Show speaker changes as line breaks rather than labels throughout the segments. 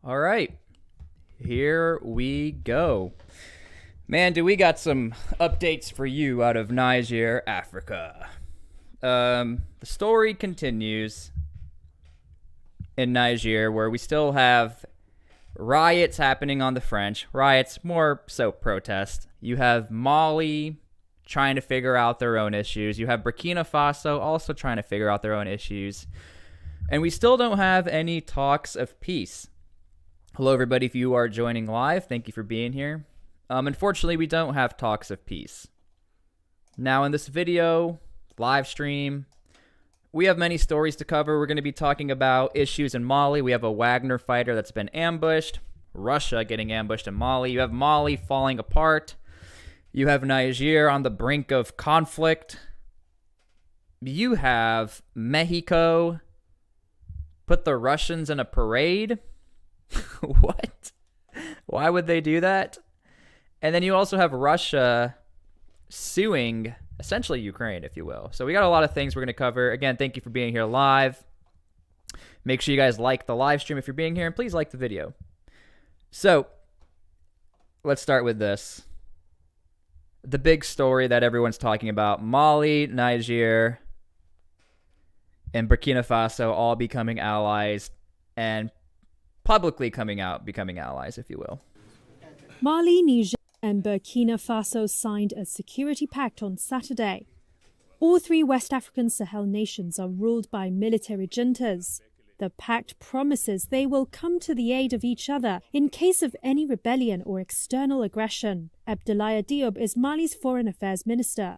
All right, here we go. Man, do we got some updates for you out of Niger, Africa. The story continues in Niger, where we still have riots happening on the French. Riots, more so protest. You have Mali trying to figure out their own issues. You have Burkina Faso also trying to figure out their own issues. And we still don't have any talks of peace. Hello, everybody. If you are joining live, thank you for being here. Unfortunately, we don't have talks of peace. Now, in this video, live stream, we have many stories to cover. We're going to be talking about issues in Mali. We have a Wagner fighter that's been ambushed. Russia getting ambushed in Mali. You have Mali falling apart. You have Niger on the brink of conflict. You have Mexico put the Russians in a parade. What? Why would they do that? And then you also have Russia suing essentially Ukraine, if you will. So we got a lot of things we're going to cover. Again, thank you for being here live. Make sure you guys like the live stream if you're being here, and please like the video. So let's start with this. The big story that everyone's talking about: Mali, Niger, and Burkina Faso all becoming allies and publicly becoming allies, if you will.
Mali, Niger, and Burkina Faso signed a security pact on Saturday. All three West African Sahel nations are ruled by military juntas. The pact promises they will come to the aid of each other in case of any rebellion or external aggression. Abdoulaye Diop is Mali's foreign affairs minister.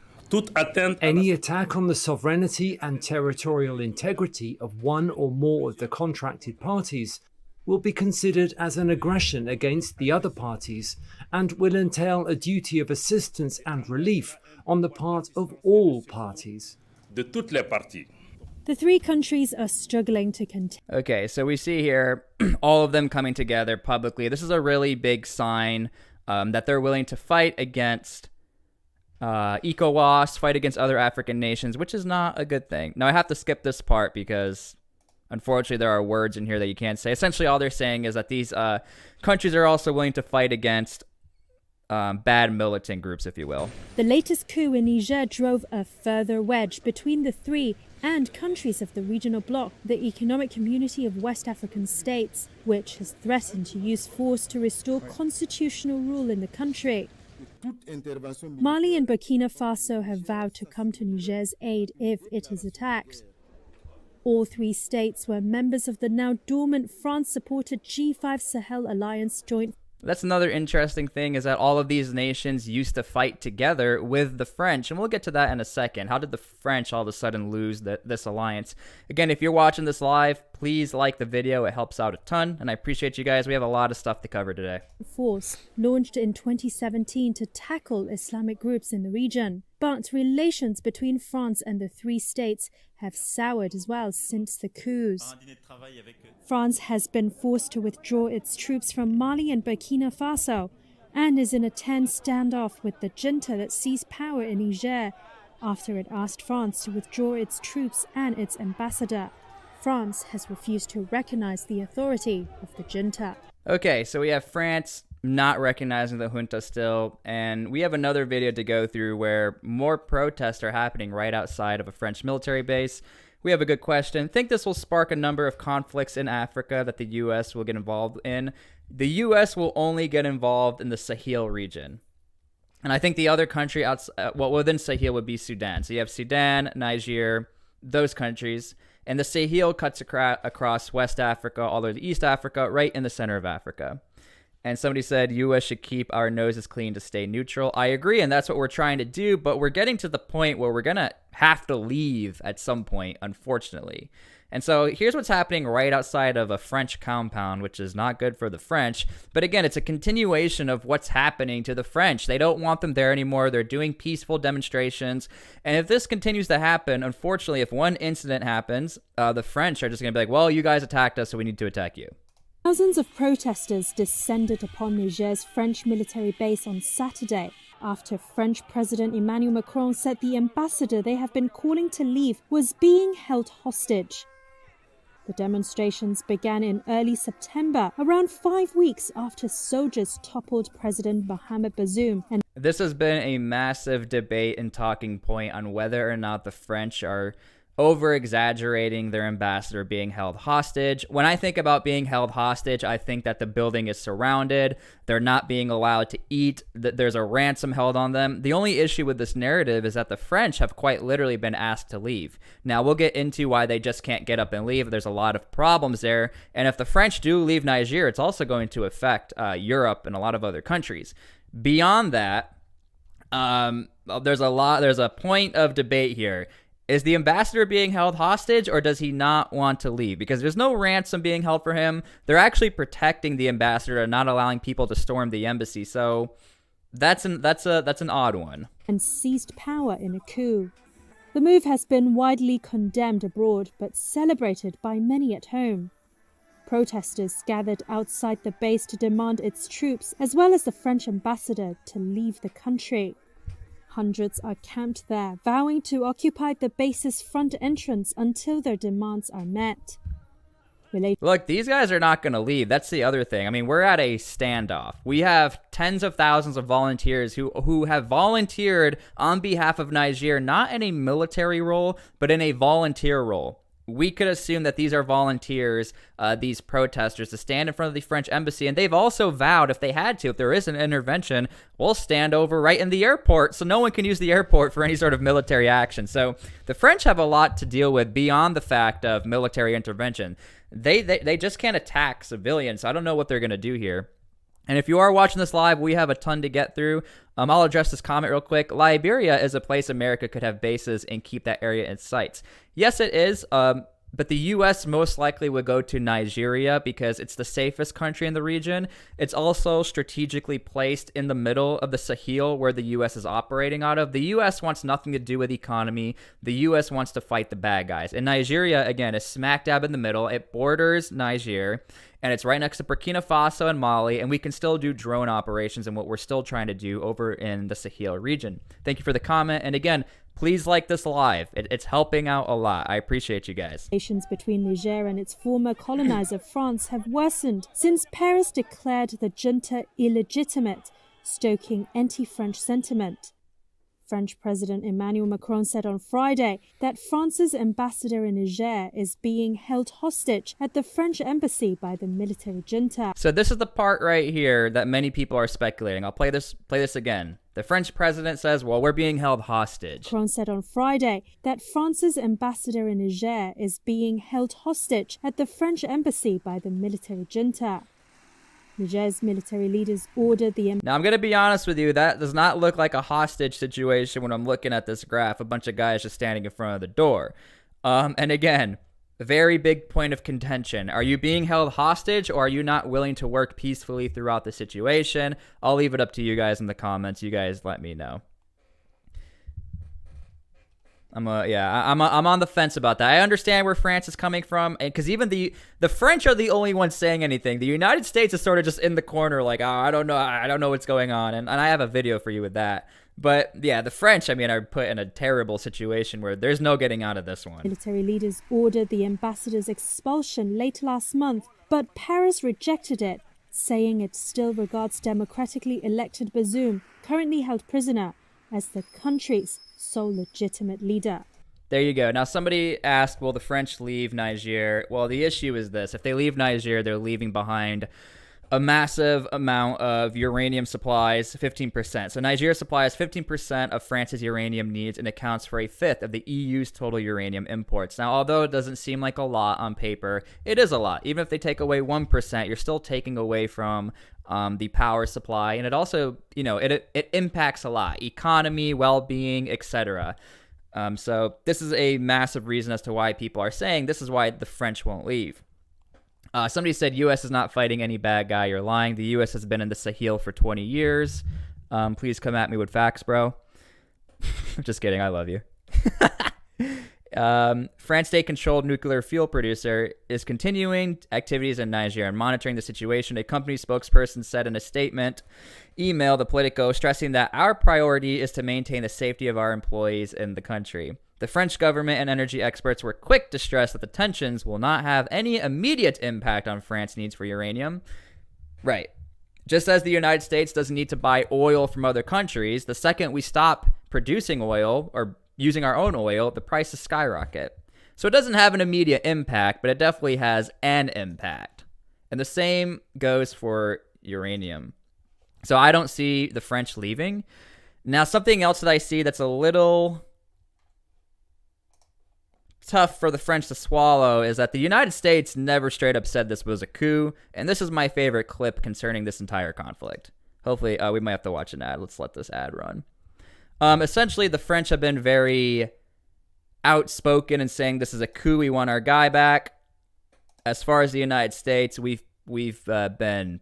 Any attack on the sovereignty and territorial integrity of one or more of the contracted parties will be considered as an aggression against the other parties and will entail a duty of assistance and relief on the part of all parties.
The three countries are struggling to continue.
Okay, so we see here all of them coming together publicly. This is a really big sign that they're willing to fight against ECOWAS, fight against other African nations, which is not a good thing. Now, I have to skip this part because unfortunately, there are words in here that you can't say. Essentially, all they're saying is that these countries are also willing to fight against bad militant groups, if you will.
The latest coup in Niger drove a further wedge between the three and countries of the regional bloc, the Economic Community of West African States, which has threatened to use force to restore constitutional rule in the country. Mali and Burkina Faso have vowed to come to Niger's aid if it is attacked. All three states were members of the now dormant France-supported G5 Sahel Alliance joint.
That's another interesting thing, is that all of these nations used to fight together with the French, and we'll get to that in a second. How did the French all of a sudden lose this alliance? Again, if you're watching this live, please like the video. It helps out a ton, and I appreciate you guys. We have a lot of stuff to cover today.
Force launched in 2017 to tackle Islamic groups in the region. But relations between France and the three states have soured as well since the coups. France has been forced to withdraw its troops from Mali and Burkina Faso and is in a tense standoff with the junta that seized power in Niger after it asked France to withdraw its troops and its ambassador. France has refused to recognize the authority of the junta.
Okay, so we have France not recognizing the junta still, and we have another video to go through where more protests are happening right outside of a French military base. We have a good question. Think this will spark a number of conflicts in Africa that the U.S. will get involved in. The U.S. will only get involved in the Sahel region. And I think the other country within Sahel would be Sudan. So you have Sudan, Niger, those countries. And the Sahel cuts across West Africa, all the way to East Africa, right in the center of Africa. And somebody said, U.S. should keep our noses clean to stay neutral. I agree, and that's what we're trying to do, but we're getting to the point where we're going to have to leave at some point, unfortunately. And so here's what's happening right outside of a French compound, which is not good for the French. But again, it's a continuation of what's happening to the French. They don't want them there anymore. They're doing peaceful demonstrations. And if this continues to happen, unfortunately, if one incident happens, the French are just going to be like, well, you guys attacked us, so we need to attack you.
Thousands of protesters descended upon Niger's French military base on Saturday after French President Emmanuel Macron said the ambassador they have been calling to leave was being held hostage. The demonstrations began in early September, around 5 weeks after soldiers toppled President Mohamed Bazoum. And
this has been a massive debate and talking point on whether or not the French are over-exaggerating their ambassador being held hostage. When I think about being held hostage, I think that the building is surrounded, they're not being allowed to eat, that there's a ransom held on them. The only issue with this narrative is that the French have quite literally been asked to leave. Now, we'll get into why they just can't get up and leave. There's a lot of problems there, and if the French do leave Niger, it's also going to affect Europe and a lot of other countries. Beyond that, there's a point of debate here. Is the ambassador being held hostage, or does he not want to leave? Because there's no ransom being held for him. They're actually protecting the ambassador and not allowing people to storm the embassy. So that's an odd one.
And seized power in a coup. The move has been widely condemned abroad, but celebrated by many at home. Protesters gathered outside the base to demand its troops, as well as the French ambassador, to leave the country. Hundreds are camped there, vowing to occupy the base's front entrance until their demands are met.
Look, these guys are not going to leave. That's the other thing. I mean, we're at a standoff. We have tens of thousands of volunteers who have volunteered on behalf of Niger, not in a military role, but in a volunteer role. We could assume that these are volunteers, these protesters, to stand in front of the French embassy. And they've also vowed, if they had to, if there is an intervention, we'll stand over right in the airport so no one can use the airport for any sort of military action. So the French have a lot to deal with beyond the fact of military intervention. They just can't attack civilians. So I don't know what they're going to do here. And if you are watching this live, we have a ton to get through. I'll address this comment real quick. Liberia is a place America could have bases and keep that area in sights. Yes, it is. But the U.S. most likely would go to Nigeria because it's the safest country in the region. It's also strategically placed in the middle of the Sahel where the U.S. is operating out of. The U.S. wants nothing to do with economy. The U.S. wants to fight the bad guys. And Nigeria, again, is smack dab in the middle. It borders Niger, and it's right next to Burkina Faso and Mali, and we can still do drone operations and what we're still trying to do over in the Sahel region. Thank you for the comment. And again, please like this live. It's helping out a lot. I appreciate you guys.
Relations between Niger and its former colonizer France have worsened since Paris declared the junta illegitimate, stoking anti-French sentiment. French President Emmanuel Macron said on Friday that France's ambassador in Niger is being held hostage at the French embassy by the military junta.
So this is the part right here that many people are speculating. I'll play this again. The French president says, well, we're being held hostage.
Macron said on Friday that France's ambassador in Niger is being held hostage at the French embassy by the military junta. Niger's military leaders ordered the...
Now, I'm going to be honest with you. That does not look like a hostage situation when I'm looking at this graph. A bunch of guys just standing in front of the door. And again, a very big point of contention. Are you being held hostage, or are you not willing to work peacefully throughout the situation? I'll leave it up to you guys in the comments. You guys let me know. I'm on the fence about that. I understand where France is coming from, because even the French are the only ones saying anything. The United States is sort of just in the corner, like, oh, I don't know what's going on, and I have a video for you with that. But yeah, the French, I mean, are put in a terrible situation where there's no getting out of this one.
Military leaders ordered the ambassador's expulsion late last month, but Paris rejected it, saying it still regards democratically elected Bazoum, currently held prisoner, as the country's sole legitimate leader.
There you go. Now, somebody asked, will the French leave Niger? Well, the issue is this. If they leave Niger, they're leaving behind a massive amount of uranium supplies, 15%. So Niger supplies 15% of France's uranium needs and accounts for a fifth of the EU's total uranium imports. Now, although it doesn't seem like a lot on paper, it is a lot. Even if they take away 1%, you're still taking away from the power supply. And it also, it impacts a lot. Economy, well-being, etc. So this is a massive reason as to why people are saying this is why the French won't leave. Somebody said U.S. is not fighting any bad guy. You're lying. The U.S. has been in the Sahel for 20 years. Please come at me with facts, bro. Just kidding. I love you. France state-controlled nuclear fuel producer is continuing activities in Niger and monitoring the situation. A company spokesperson said in a statement email to Politico, stressing that our priority is to maintain the safety of our employees in the country. The French government and energy experts were quick to stress that the tensions will not have any immediate impact on France's needs for uranium. Right. Just as the United States doesn't need to buy oil from other countries, the second we stop producing oil or using our own oil, the prices skyrocket. So it doesn't have an immediate impact, but it definitely has an impact. And the same goes for uranium. So I don't see the French leaving. Now, something else that I see that's a little tough for the French to swallow is that the United States never straight up said this was a coup, and this is my favorite clip concerning this entire conflict. Hopefully, we might have to watch an ad. Let's let this ad run. Essentially, the French have been very outspoken in saying this is a coup, we want our guy back. As far as the United States, we've been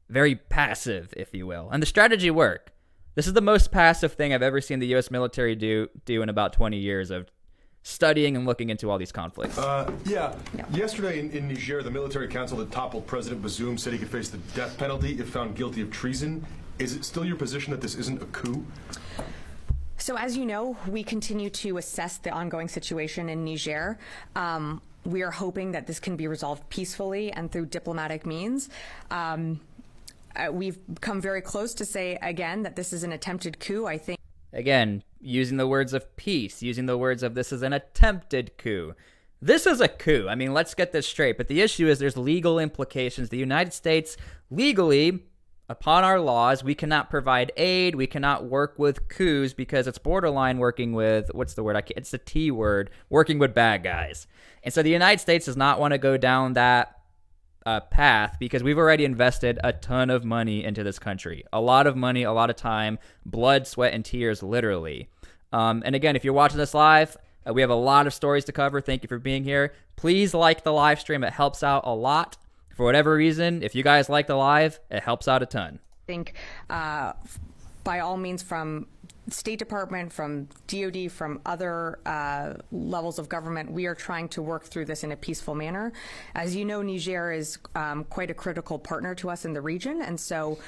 very passive, if you will, and the strategy worked. This is the most passive thing I've ever seen the U.S. military do in about 20 years of studying and looking into all these conflicts.
Yeah. Yesterday in Niger, the military council that toppled President Bazoum said he could face the death penalty if found guilty of treason. Is it still your position that this isn't a coup?
So as you know, we continue to assess the ongoing situation in Niger. We are hoping that this can be resolved peacefully and through diplomatic means. We've come very close to say, again, that this is an attempted coup. I think.
Again, using the words of peace, using the words of this is an attempted coup. This is a coup. I mean, let's get this straight. But the issue is there's legal implications. The United States, legally, upon our laws, we cannot provide aid. We cannot work with coups because it's borderline working with, what's the word? It's the T word, working with bad guys. And so the United States does not want to go down that path because we've already invested a ton of money into this country. A lot of money, a lot of time, blood, sweat, and tears, literally. And again, if you're watching this live, we have a lot of stories to cover. Thank you for being here. Please like the live stream. It helps out a lot. For whatever reason, if you guys like the live, it helps out a ton.
I think by all means, from State Department, from DOD, from other levels of government, we are trying to work through this in a peaceful manner. As you know, Niger is quite a critical partner to us in the region, and so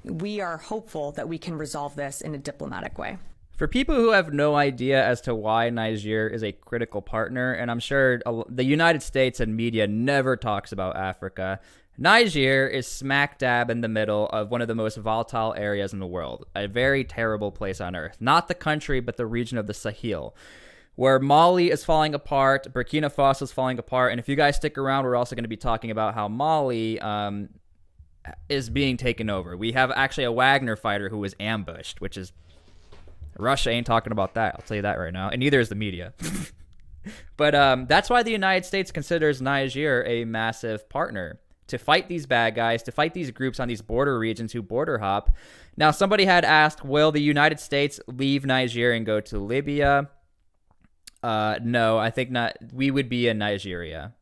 we are hopeful that we can resolve this in a diplomatic way.
For people who have no idea as to why Niger is a critical partner, and I'm sure the United States and media never talks about Africa, Niger is smack dab in the middle of one of the most volatile areas in the world, a very terrible place on earth. Not the country, but the region of the Sahel, where Mali is falling apart, Burkina Faso is falling apart, and if you guys stick around, we're also going to be talking about how Mali is being taken over. We have actually a Wagner fighter who was ambushed, which is... Russia ain't talking about that, I'll tell you that right now, and neither is the media. But that's why the United States considers Niger a massive partner to fight these bad guys, to fight these groups on these border regions who border hop. Now, somebody had asked, will the United States leave Niger and go to Libya? No, I think not. We would be in Nigeria.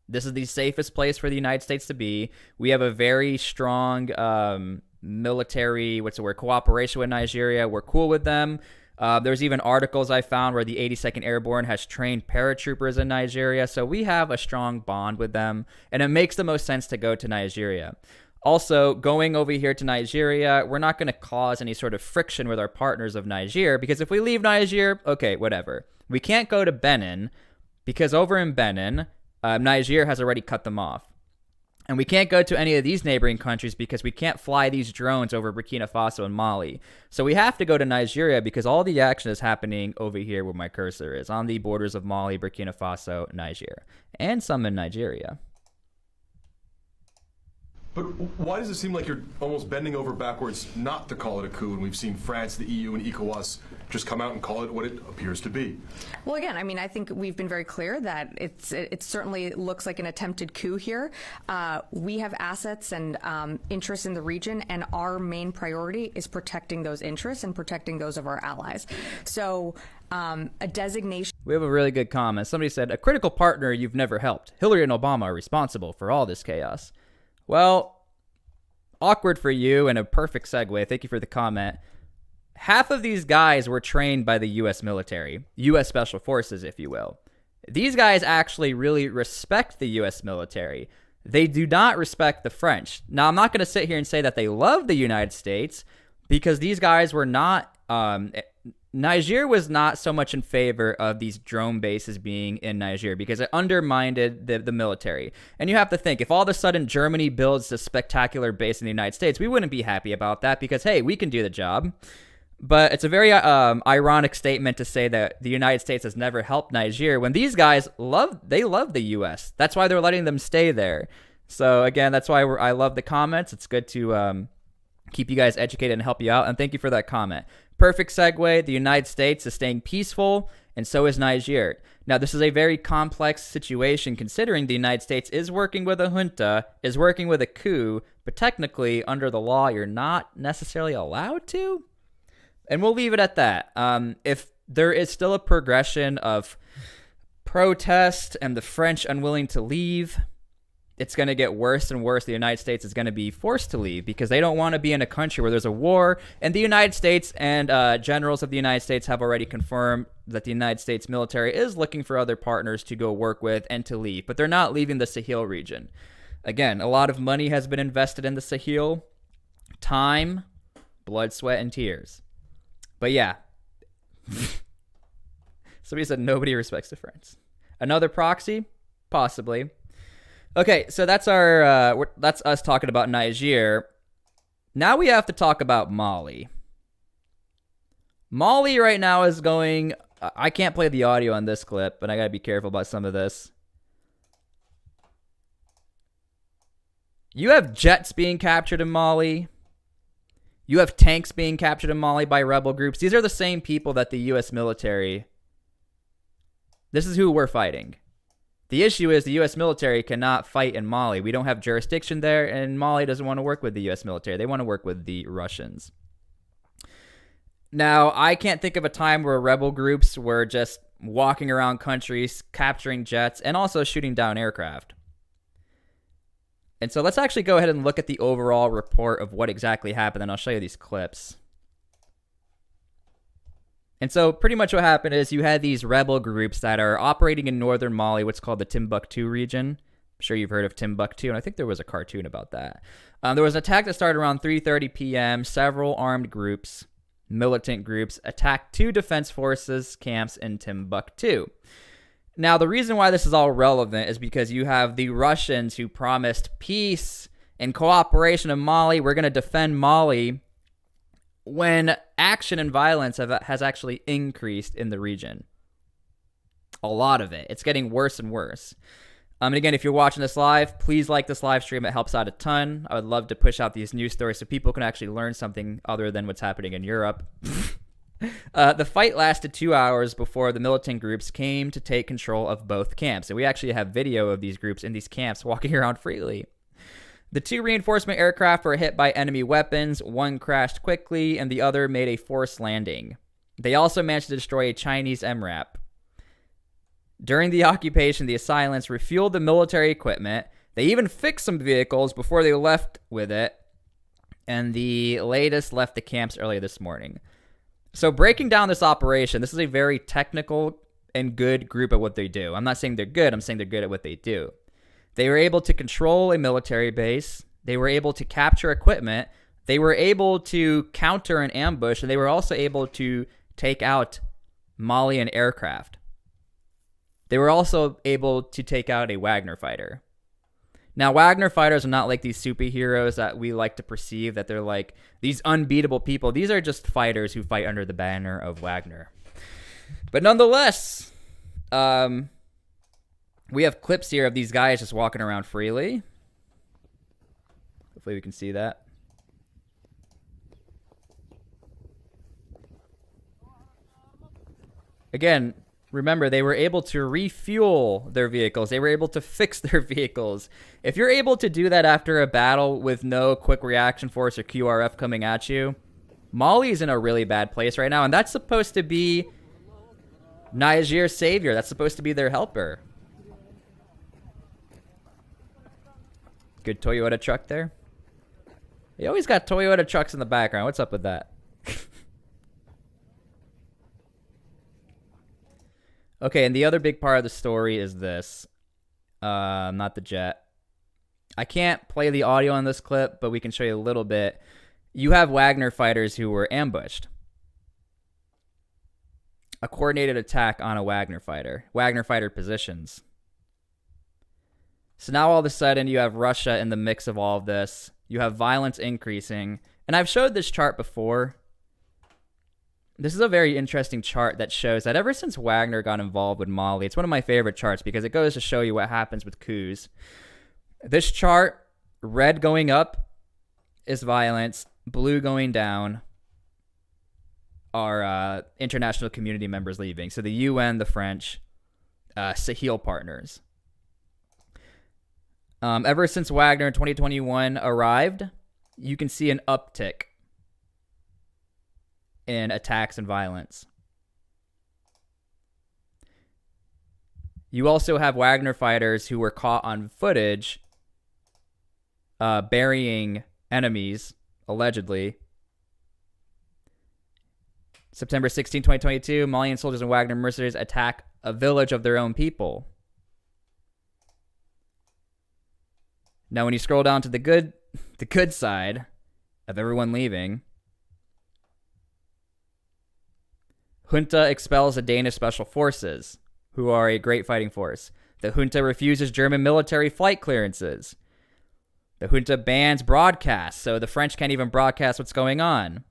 This is the safest place for the United States to be. We have a very strong military, cooperation with Nigeria. We're cool with them. There's even articles I found where the 82nd Airborne has trained paratroopers in Nigeria. So we have a strong bond with them, and it makes the most sense to go to Nigeria. Also, going over here to Nigeria, we're not going to cause any sort of friction with our partners of Niger, because if we leave Niger, okay, whatever. We can't go to Benin, because over in Benin, Niger has already cut them off. And we can't go to any of these neighboring countries because we can't fly these drones over Burkina Faso and Mali. So we have to go to Nigeria because all the action is happening over here where my cursor is, on the borders of Mali, Burkina Faso, Niger, and some in Nigeria.
But why does it seem like you're almost bending over backwards not to call it a coup, and we've seen France, the EU, and ECOWAS just come out and call it what it appears to be?
Well, again, I mean, I think we've been very clear that it certainly looks like an attempted coup here. We have assets and interests in the region, and our main priority is protecting those interests and protecting those of our allies. So a designation...
We have a really good comment. Somebody said, a critical partner you've never helped. Hillary and Obama are responsible for all this chaos. Well, awkward for you, and a perfect segue. Thank you for the comment. Half of these guys were trained by the U.S. military, U.S. Special Forces, if you will. These guys actually really respect the U.S. military. They do not respect the French. Now, I'm not going to sit here and say that they love the United States, because these guys were not Niger was not so much in favor of these drone bases being in Niger because it undermined the military. And you have to think, if all of a sudden Germany builds a spectacular base in the United States, we wouldn't be happy about that because, hey, we can do the job. But it's a very ironic statement to say that the United States has never helped Niger when these guys love the U.S. That's why they're letting them stay there. So again, that's why I love the comments. It's good to keep you guys educated and help you out. And thank you for that comment. Perfect segue. The United States is staying peaceful, and so is Niger. Now, this is a very complex situation considering the United States is working with a junta, is working with a coup, but technically, under the law, you're not necessarily allowed to. And we'll leave it at that. If there is still a progression of protest and the French unwilling to leave, it's going to get worse and worse. The United States is going to be forced to leave because they don't want to be in a country where there's a war. And the United States and generals of the United States have already confirmed that the United States military is looking for other partners to go work with and to leave. But they're not leaving the Sahel region. Again, a lot of money has been invested in the Sahel. Time, blood, sweat, and tears. But yeah. Somebody said nobody respects the French. Another proxy? Possibly. Okay, so that's that's us talking about Niger. Now we have to talk about Mali. Mali right now is going... I can't play the audio on this clip, but I gotta be careful about some of this. You have jets being captured in Mali. You have tanks being captured in Mali by rebel groups. These are the same people that the U.S. military... This is who we're fighting. The issue is the U.S. military cannot fight in Mali. We don't have jurisdiction there, and Mali doesn't want to work with the U.S. military. They want to work with the Russians. Now, I can't think of a time where rebel groups were just walking around countries, capturing jets, and also shooting down aircraft. And so let's actually go ahead and look at the overall report of what exactly happened, and I'll show you these clips. And so pretty much what happened is you had these rebel groups that are operating in northern Mali, what's called the Timbuktu region. I'm sure you've heard of Timbuktu, and I think there was a cartoon about that. There was an attack that started around 3:30 p.m. Several armed groups, militant groups, attacked two defense forces camps in Timbuktu. Now, the reason why this is all relevant is because you have the Russians who promised peace and cooperation in Mali. We're going to defend Mali, when action and violence has actually increased in the region. A lot of it. It's getting worse and worse. And again, if you're watching this live, please like this live stream. It helps out a ton. I would love to push out these news stories so people can actually learn something other than what's happening in Europe. The fight lasted 2 hours before the militant groups came to take control of both camps. And we actually have video of these groups in these camps walking around freely. The two reinforcement aircraft were hit by enemy weapons. One crashed quickly, and the other made a forced landing. They also managed to destroy a Chinese MRAP. During the occupation, the assailants refueled the military equipment. They even fixed some vehicles before they left with it. And the latest left the camps early this morning. So breaking down this operation, this is a very technical and good group at what they do. I'm not saying they're good. I'm saying they're good at what they do. They were able to control a military base. They were able to capture equipment. They were able to counter an ambush, and they were also able to take out Malian aircraft. They were also able to take out a Wagner fighter. Now, Wagner fighters are not like these superheroes that we like to perceive, that they're like these unbeatable people. These are just fighters who fight under the banner of Wagner. But nonetheless, we have clips here of these guys just walking around freely. Hopefully we can see that. Again, remember, they were able to refuel their vehicles. They were able to fix their vehicles. If you're able to do that after a battle with no quick reaction force or QRF coming at you, Mali's in a really bad place right now, and that's supposed to be Niger's savior. That's supposed to be their helper. Good Toyota truck there. You always got Toyota trucks in the background. What's up with that? Okay, and the other big part of the story is this. Not the jet. I can't play the audio on this clip, but we can show you a little bit. You have Wagner fighters who were ambushed. a coordinated attack on a Wagner fighter positions. So now all of a sudden you have Russia in the mix of all of this. You have violence increasing. And I've showed this chart before. This is a very interesting chart that shows that ever since Wagner got involved with Mali, it's one of my favorite charts because it goes to show you what happens with coups. This chart, red going up is violence, blue going down are international community members leaving. So the UN, the French, Sahel partners. Ever since Wagner in 2021 arrived, you can see an uptick in attacks and violence. You also have Wagner fighters who were caught on footage burying enemies, allegedly. September 16, 2022, Malian soldiers and Wagner mercenaries attack a village of their own people. Now, when you scroll down to the good side of everyone leaving, junta expels the Danish special forces, who are a great fighting force. The junta refuses German military flight clearances. The junta bans broadcasts, so the French can't even broadcast what's going on.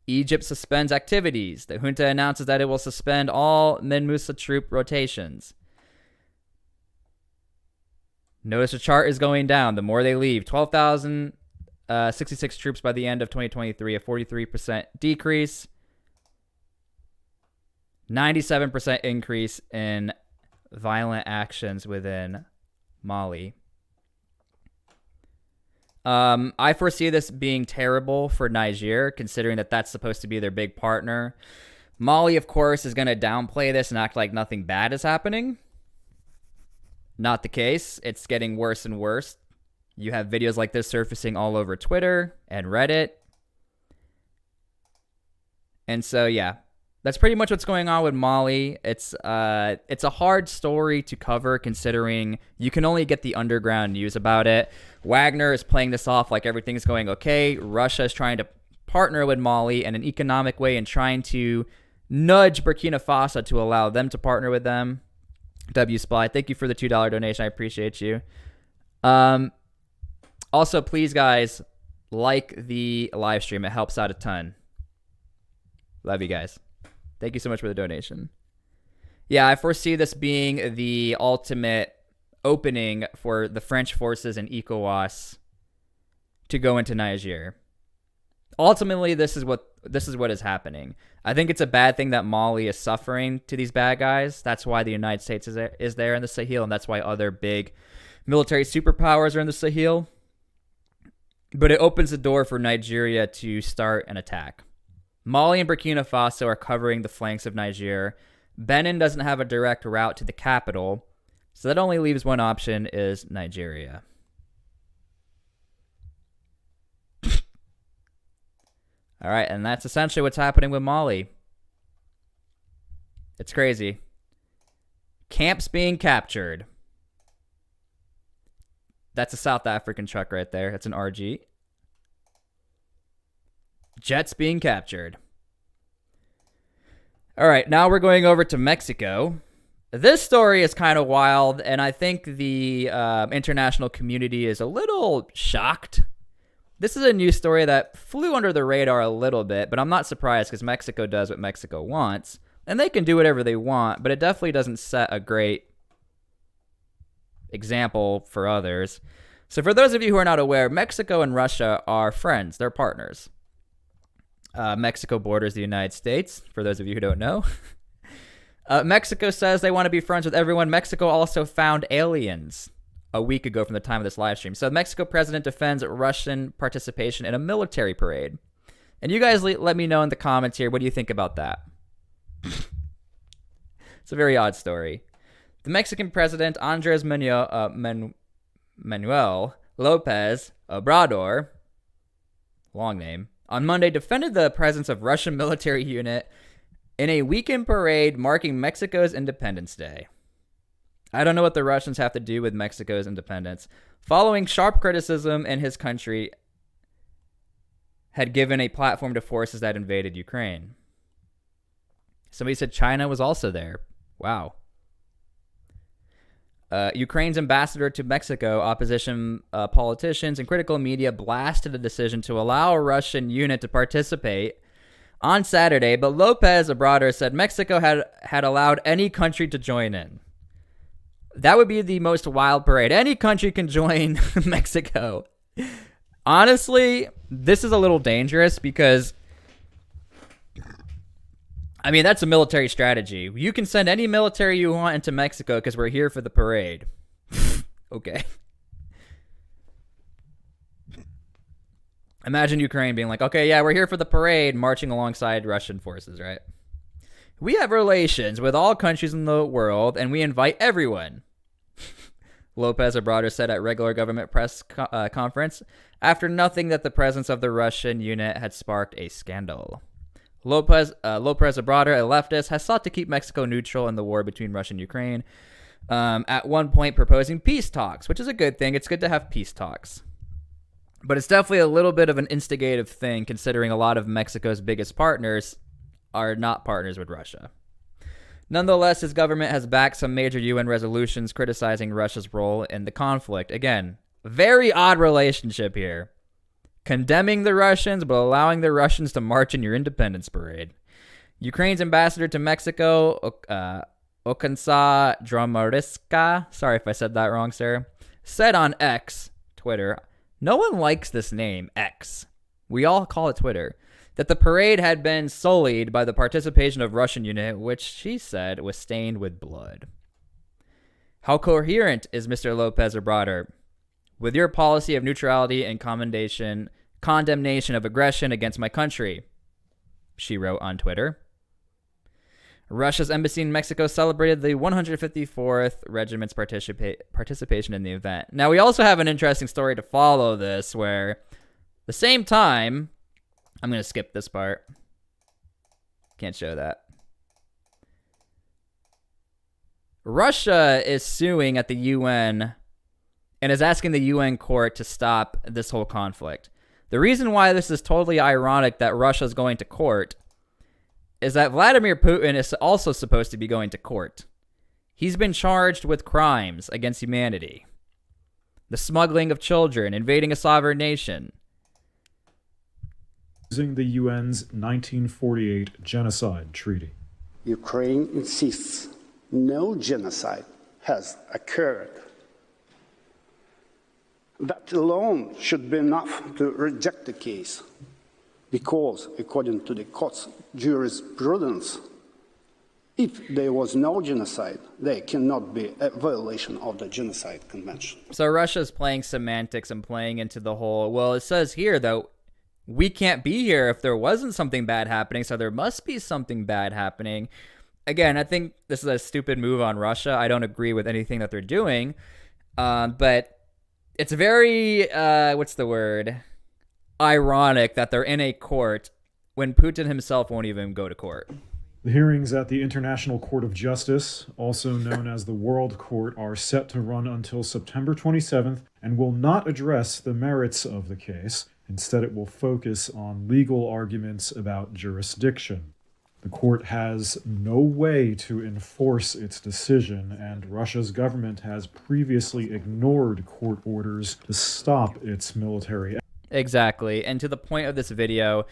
Egypt suspends activities. The junta announces that it will suspend all MINUSA troop rotations. Notice the chart is going down. The more they leave, 12,066 troops by the end of 2023, a 43% decrease. 97% increase in violent actions within Mali. I foresee this being terrible for Niger, considering that that's supposed to be their big partner. Mali, of course, is going to downplay this and act like nothing bad is happening. Not the case. It's getting worse and worse. You have videos like this surfacing all over Twitter and Reddit. And so, yeah, that's pretty much what's going on with Mali. It's a hard story to cover, considering you can only get the underground news about it. Wagner is playing this off like everything's going okay. Russia is trying to partner with Mali in an economic way and trying to nudge Burkina Faso to allow them to partner with them. T-SPLY, thank you for the $2 donation. I appreciate you. Also, please, guys, like the live stream. It helps out a ton. Love you guys. Thank you so much for the donation. Yeah, I foresee this being the ultimate opening for the French forces and ECOWAS to go into Niger. Ultimately, this is what is happening. I think it's a bad thing that Mali is suffering to these bad guys. That's why the United States is there in the Sahel, and that's why other big military superpowers are in the Sahel. But it opens the door for Nigeria to start an attack. Mali and Burkina Faso are covering the flanks of Niger. Benin doesn't have a direct route to the capital, so that only leaves one option, is Nigeria. All right, and that's essentially what's happening with Mali. It's crazy. Camps being captured. That's a South African truck right there. That's an RG. Jets being captured. All right, now we're going over to Mexico. This story is kind of wild, and I think the international community is a little shocked. This is a news story that flew under the radar a little bit, but I'm not surprised because Mexico does what Mexico wants, and they can do whatever they want, but it definitely doesn't set a great example for others. So for those of you who are not aware, Mexico and Russia are friends. They're partners. Mexico borders the United States, for those of you who don't know. Mexico says they want to be friends with everyone. Mexico also found aliens a week ago from the time of this live stream. So the Mexico president defends Russian participation in a military parade. And you guys let me know in the comments here, what do you think about that? It's a very odd story. The Mexican president, Andres Manuel Lopez Obrador, long name, on Monday defended the presence of Russian military unit in a weekend parade marking Mexico's Independence Day. I don't know what the Russians have to do with Mexico's independence. Following sharp criticism in his country had given a platform to forces that invaded Ukraine. Somebody said China was also there. Wow. Ukraine's ambassador to Mexico, opposition politicians, and critical media blasted the decision to allow a Russian unit to participate on Saturday, but Lopez Obrador said Mexico had allowed any country to join in. That would be the most wild parade. Any country can join Mexico. Honestly, this is a little dangerous because, I mean, that's a military strategy. You can send any military you want into Mexico because we're here for the parade. Okay. Imagine Ukraine being like, okay, yeah, we're here for the parade, marching alongside Russian forces, right? We have relations with all countries in the world, and we invite everyone. Lopez Obrador said at regular government press conference after nothing that the presence of the Russian unit had sparked a scandal. Lopez Obrador, a leftist, has sought to keep Mexico neutral in the war between Russia and Ukraine, at one point proposing peace talks, which is a good thing. It's good to have peace talks. But it's definitely a little bit of an instigative thing considering a lot of Mexico's biggest partners are not partners with Russia. Nonetheless, his government has backed some major UN resolutions criticizing Russia's role in the conflict. Again, very odd relationship here. Condemning the Russians, but allowing the Russians to march in your independence parade. Ukraine's ambassador to Mexico, Okansa Dromariska, sorry if I said that wrong, sir, said on X, Twitter, no one likes this name, X. We all call it Twitter. That the parade had been sullied by the participation of Russian unit, which she said was stained with blood. How coherent is Mr. Lopez Obrador with your policy of neutrality and condemnation of aggression against my country? She wrote on Twitter. Russia's embassy in Mexico celebrated the 154th Regiment's participation in the event. Now, we also have an interesting story to follow this, where the same time, I'm going to skip this part. Can't show that. Russia is suing at the UN and is asking the UN court to stop this whole conflict. The reason why this is totally ironic that Russia is going to court is that Vladimir Putin is also supposed to be going to court. He's been charged with crimes against humanity. The smuggling of children, invading a sovereign nation.
Using the UN's 1948 Genocide Treaty.
Ukraine insists no genocide has occurred. That alone should be enough to reject the case, because, according to the court's jurisprudence, if there was no genocide, there cannot be a violation of the Genocide Convention.
So Russia's playing semantics and playing into the whole, well, it says here, though, we can't be here if there wasn't something bad happening, so there must be something bad happening. Again, I think this is a stupid move on Russia. I don't agree with anything that they're doing, but it's very, ironic that they're in a court when Putin himself won't even go to court.
The hearings at the International Court of Justice, also known as the World Court, are set to run until September 27th and will not address the merits of the case. Instead, it will focus on legal arguments about jurisdiction. The court has no way to enforce its decision, and Russia's government has previously ignored court orders to stop its military.
Exactly. And to the point of this video,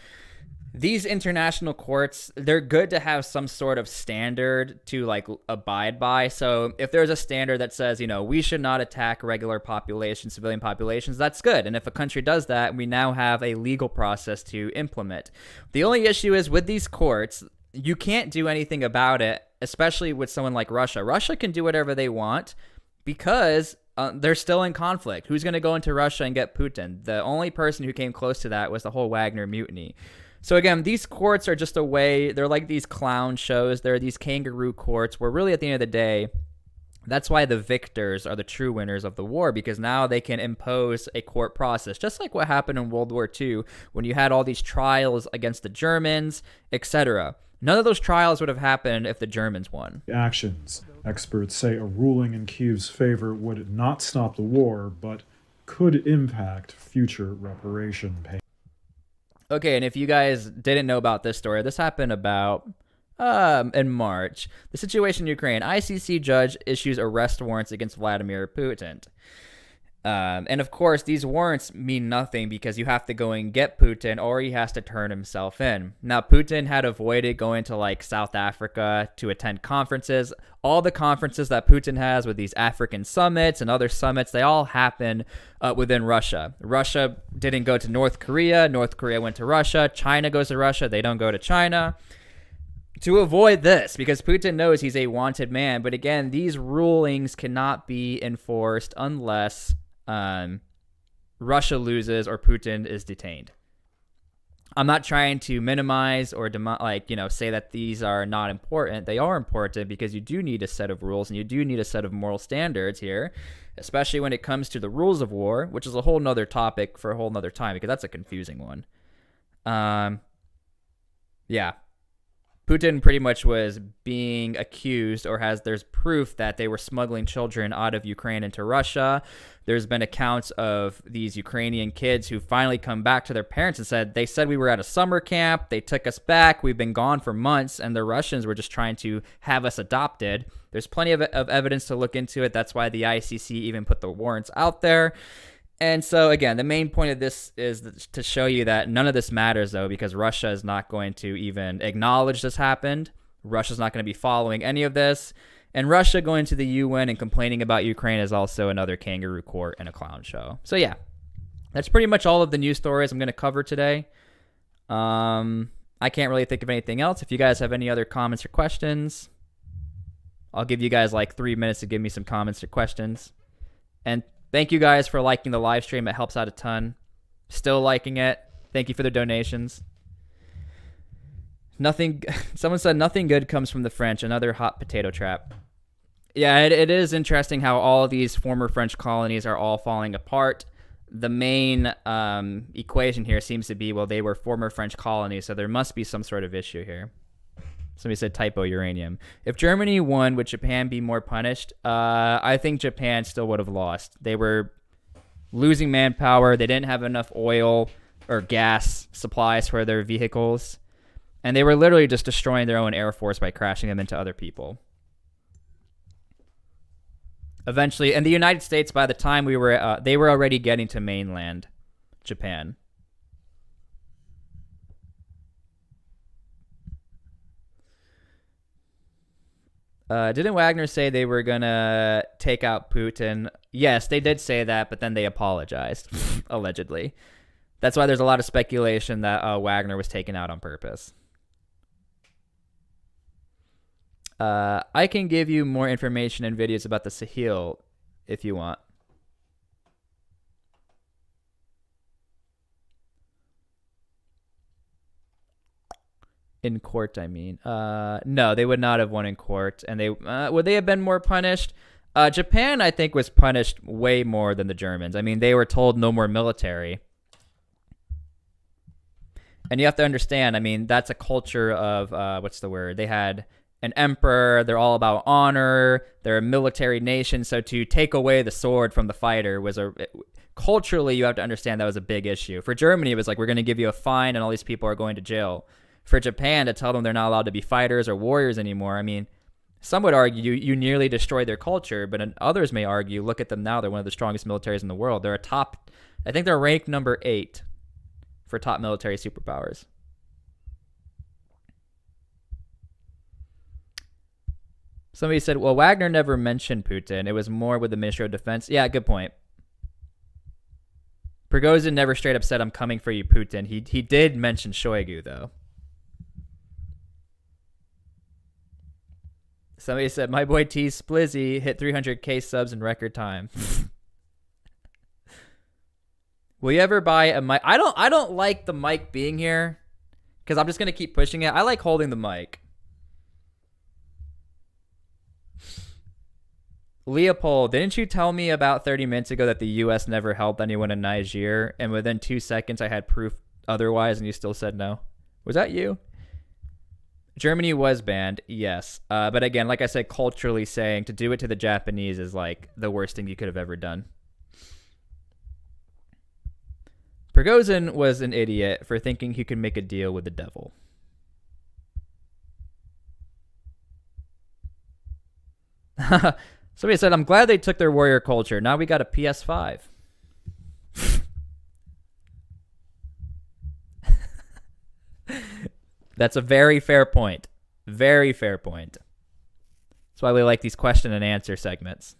these international courts, they're good to have some sort of standard to like abide by. So if there's a standard that says, we should not attack regular populations, civilian populations, that's good. And if a country does that, we now have a legal process to implement. The only issue is with these courts, you can't do anything about it, especially with someone like Russia. Russia can do whatever they want because they're still in conflict. Who's going to go into Russia and get Putin? The only person who came close to that was the whole Wagner mutiny. So again, these courts are just a way, they're like these clown shows. They're these kangaroo courts where really at the end of the day, that's why the victors are the true winners of the war, because now they can impose a court process, just like what happened in World War II when you had all these trials against the Germans, etc. None of those trials would have happened if the Germans won.
Actions. Experts say a ruling in Kyiv's favor would not stop the war, but could impact future reparation payments.
Okay, and if you guys didn't know about this story, this happened about In March, the situation in Ukraine. ICC judge issues arrest warrants against Vladimir Putin. And of course, these warrants mean nothing because you have to go and get Putin or he has to turn himself in. Now, Putin had avoided going to like South Africa to attend conferences. All the conferences that Putin has with these African summits and other summits, they all happen within Russia. Russia didn't go to North Korea. North Korea went to Russia. China goes to Russia. They don't go to China. To avoid this, because Putin knows he's a wanted man. But again, these rulings cannot be enforced unless Russia loses or Putin is detained. I'm not trying to minimize or say that these are not important. They are important because you do need a set of rules and you do need a set of moral standards here, especially when it comes to the rules of war, which is a whole nother topic for a whole nother time because that's a confusing one. Yeah. Putin pretty much was being accused there's proof that they were smuggling children out of Ukraine into Russia. There's been accounts of these Ukrainian kids who finally come back to their parents and said, they said we were at a summer camp. They took us back. We've been gone for months. And the Russians were just trying to have us adopted. There's plenty of evidence to look into it. That's why the ICC even put the warrants out there. And so, again, the main point of this is to show you that none of this matters, though, because Russia is not going to even acknowledge this happened. Russia's not going to be following any of this. And Russia going to the UN and complaining about Ukraine is also another kangaroo court and a clown show. So, yeah, that's pretty much all of the news stories I'm going to cover today. I can't really think of anything else. If you guys have any other comments or questions, I'll give you guys like 3 minutes to give me some comments or questions. And thank you guys for liking the live stream. It helps out a ton. Still liking it. Thank you for the donations. Someone said nothing good comes from the French. Another hot potato trap. Yeah, it is interesting how all of these former French colonies are all falling apart. The main equation here seems to be, well, they were former French colonies, so there must be some sort of issue here. Somebody said typo uranium. If Germany won, would Japan be more punished? I think Japan still would have lost. They were losing manpower. They didn't have enough oil or gas supplies for their vehicles. And they were literally just destroying their own air force by crashing them into other people. Eventually, and the United States, by the time they were already getting to mainland Japan. Didn't Wagner say they were going to take out Putin? Yes, they did say that, but then they apologized, allegedly. That's why there's a lot of speculation that Wagner was taken out on purpose. I can give you more information and videos about the Sahel if you want. In court, I mean. No, they would not have won in court. And would they have been more punished? Japan, I think, was punished way more than the Germans. I mean, they were told no more military. And you have to understand, I mean, that's a culture of, what's the word? They had an emperor. They're all about honor. They're a military nation. So to take away the sword from the fighter was culturally, you have to understand that was a big issue. For Germany, it was like, we're going to give you a fine and all these people are going to jail. For Japan, to tell them they're not allowed to be fighters or warriors anymore, I mean, some would argue you nearly destroyed their culture, but others may argue, look at them now, they're one of the strongest militaries in the world. They're I think they're ranked number 8 for top military superpowers. Somebody said, well, Wagner never mentioned Putin. It was more with the Ministry of Defense. Yeah, good point. Prigozhin never straight up said, I'm coming for you, Putin. He did mention Shoigu, though. Somebody said, my boy T-SPLY hit 300k subs in record time. Will you ever buy a mic? I don't like the mic being here because I'm just going to keep pushing it. I like holding the mic. Leopold, didn't you tell me about 30 minutes ago that the U.S. never helped anyone in Niger, and within 2 seconds I had proof otherwise, and you still said no? Was that you? Germany was banned, yes. But again, like I said, culturally saying to do it to the Japanese is like the worst thing you could have ever done. Prigozhin was an idiot for thinking he could make a deal with the devil. Somebody said, I'm glad they took their warrior culture. Now we got a PS5. That's a very fair point. Very fair point. That's why we like these question and answer segments.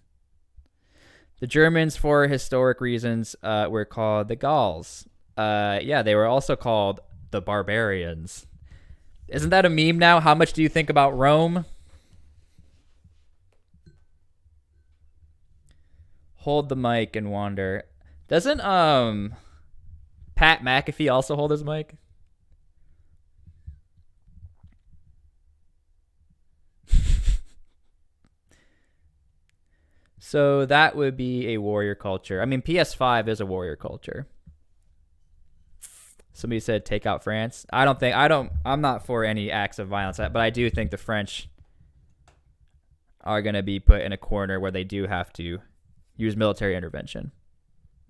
The Germans, for historic reasons, were called the Gauls. Yeah, they were also called the Barbarians. Isn't that a meme now? How much do you think about Rome? Hold the mic and wander. Doesn't Pat McAfee also hold his mic? So that would be a warrior culture. I mean, PS5 is a warrior culture. Somebody said take out France. I'm not for any acts of violence, but I do think the French are going to be put in a corner where they do have to use military intervention.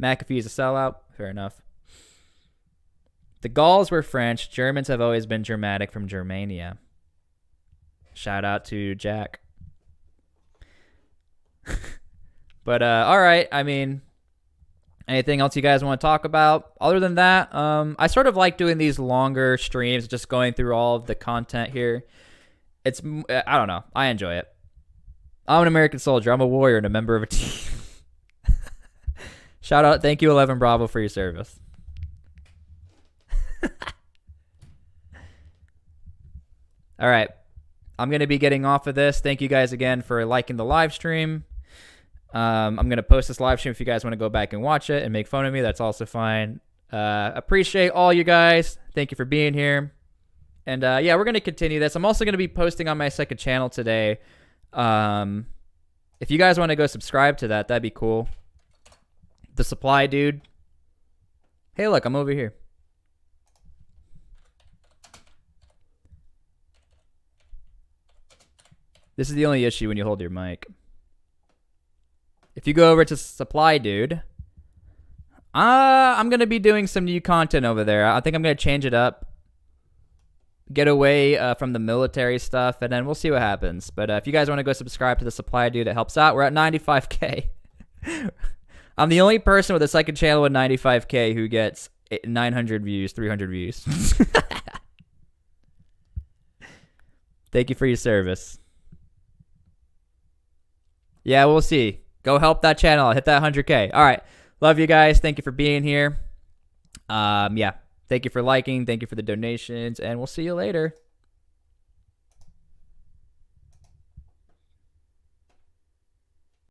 McAfee is a sellout. Fair enough. The Gauls were French. Germans have always been Germanic from Germania. Shout out to Jack. But, all right. I mean, anything else you guys want to talk about? Other than that, I sort of like doing these longer streams, just going through all of the content here. I don't know. I enjoy it. I'm an American soldier. I'm a warrior and a member of a team. Shout out. Thank you, 11 Bravo, for your service. All right. I'm going to be getting off of this. Thank you guys again for liking the live stream. I'm going to post this live stream if you guys want to go back and watch it and make fun of me. That's also fine. Appreciate all you guys. Thank you for being here. And yeah, we're going to continue this. I'm also going to be posting on my second channel today. If you guys want to go subscribe to that, that'd be cool. The Supply Dude. Hey, look, I'm over here. This is the only issue when you hold your mic. If you go over to Supply Dude, I'm going to be doing some new content over there. I think I'm going to change it up. Get away from the military stuff, and then we'll see what happens. But if you guys want to go subscribe to the Supply Dude, it helps out. We're at 95K. I'm the only person with a second channel with 95K who gets 900 views, 300 views. Thank you for your service. Yeah, we'll see. Go help that channel. Hit that 100K. All right. Love you guys. Thank you for being here. Yeah. Thank you for liking. Thank you for the donations. And we'll see you later.